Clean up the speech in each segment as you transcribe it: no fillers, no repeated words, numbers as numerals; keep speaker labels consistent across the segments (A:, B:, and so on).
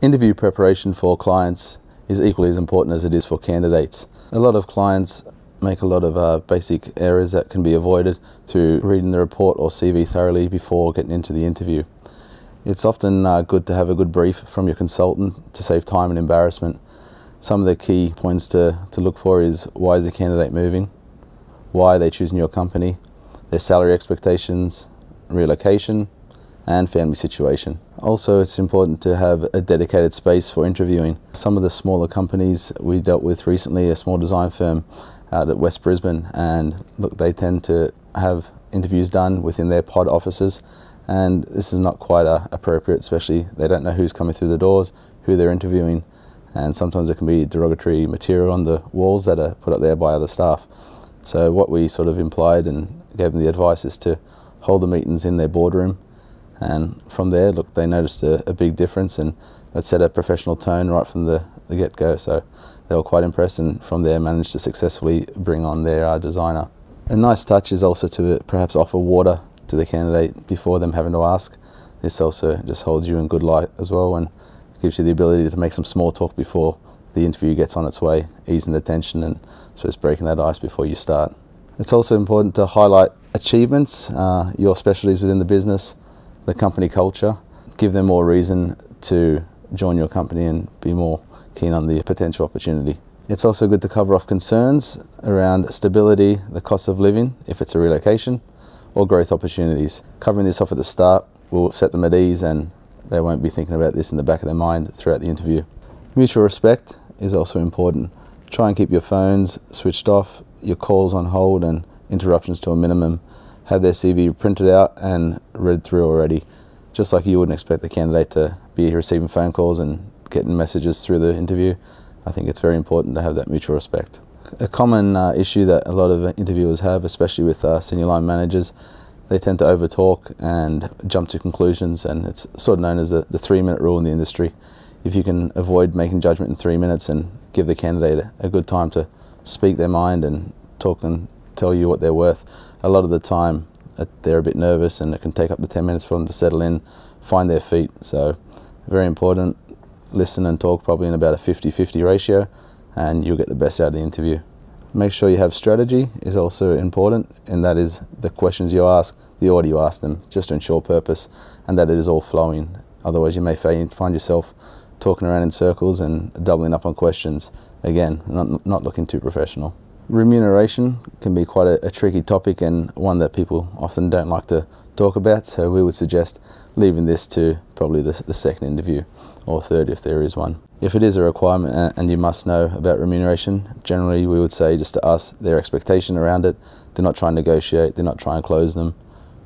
A: Interview preparation for clients is equally as important as it is for candidates. A lot of clients make a lot of basic errors that can be avoided through reading the report or CV thoroughly before getting into the interview. It's often good to have a good brief from your consultant to save time and embarrassment. Some of the key points to look for is: why is the candidate moving? Why are they choosing your company? Their salary expectations, relocation, and family situation. Also, it's important to have a dedicated space for interviewing. Some of the smaller companies we dealt with recently, a small design firm out at West Brisbane, and look, they tend to have interviews done within their pod offices, and this is not quite appropriate, especially they don't know who's coming through the doors, who they're interviewing, and sometimes there can be derogatory material on the walls that are put up there by other staff. So what we sort of implied and gave them the advice is to hold the meetings in their boardroom, and from there, look, they noticed a big difference, and it set a professional tone right from the get-go. So they were quite impressed, and from there managed to successfully bring on their designer. A nice touch is also to perhaps offer water to the candidate before them having to ask. This also just holds you in good light as well, and gives you the ability to make some small talk before the interview gets on its way, easing the tension and just breaking that ice before you start. It's also important to highlight achievements, your specialties within the business, the company culture. Give them more reason to join your company and be more keen on the potential opportunity. It's also good to cover off concerns around stability, the cost of living, if it's a relocation, or growth opportunities. Covering this off at the start will set them at ease, and they won't be thinking about this in the back of their mind throughout the interview. Mutual respect is also important. Try and keep your phones switched off, your calls on hold, and interruptions to a minimum. Have their CV printed out and read through already. Just like you wouldn't expect the candidate to be receiving phone calls and getting messages through the interview, I think it's very important to have that mutual respect. A common issue that a lot of interviewers have, especially with senior line managers, they tend to overtalk and jump to conclusions, and it's sort of known as the 3-minute rule in the industry. If you can avoid making judgment in 3 minutes and give the candidate a good time to speak their mind and talk and tell you what they're worth, a lot of the time they're a bit nervous, and it can take up to 10 minutes for them to settle in, find their feet. So very important, listen and talk probably in about a 50-50 ratio, and you'll get the best out of the interview. Make sure you have strategy is also important, and that is the questions you ask, the order you ask them, just to ensure purpose and that it is all flowing. Otherwise you may find yourself talking around in circles and doubling up on questions. Again, not looking too professional. Remuneration can be quite a tricky topic, and one that people often don't like to talk about, so we would suggest leaving this to probably the second interview, or third if there is one. If it is a requirement and you must know about remuneration, generally we would say just to ask their expectation around it. Do not try and negotiate, do not try and close them,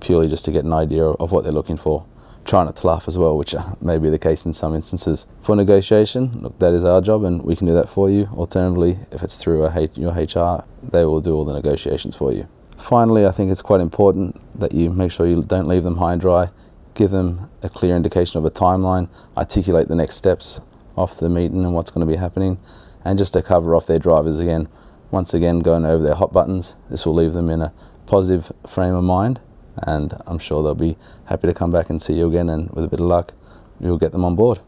A: purely just to get an idea of what they're looking for. Try not to laugh as well, which may be the case in some instances. For negotiation, look, that is our job and we can do that for you. Alternatively, if it's through your HR, they will do all the negotiations for you. Finally, I think it's quite important that you make sure you don't leave them high and dry. Give them a clear indication of a timeline, articulate the next steps off the meeting and what's going to be happening, and just to cover off their drivers again. Once again, going over their hot buttons. This will leave them in a positive frame of mind, and I'm sure they'll be happy to come back and see you again, and with a bit of luck, you'll get them on board.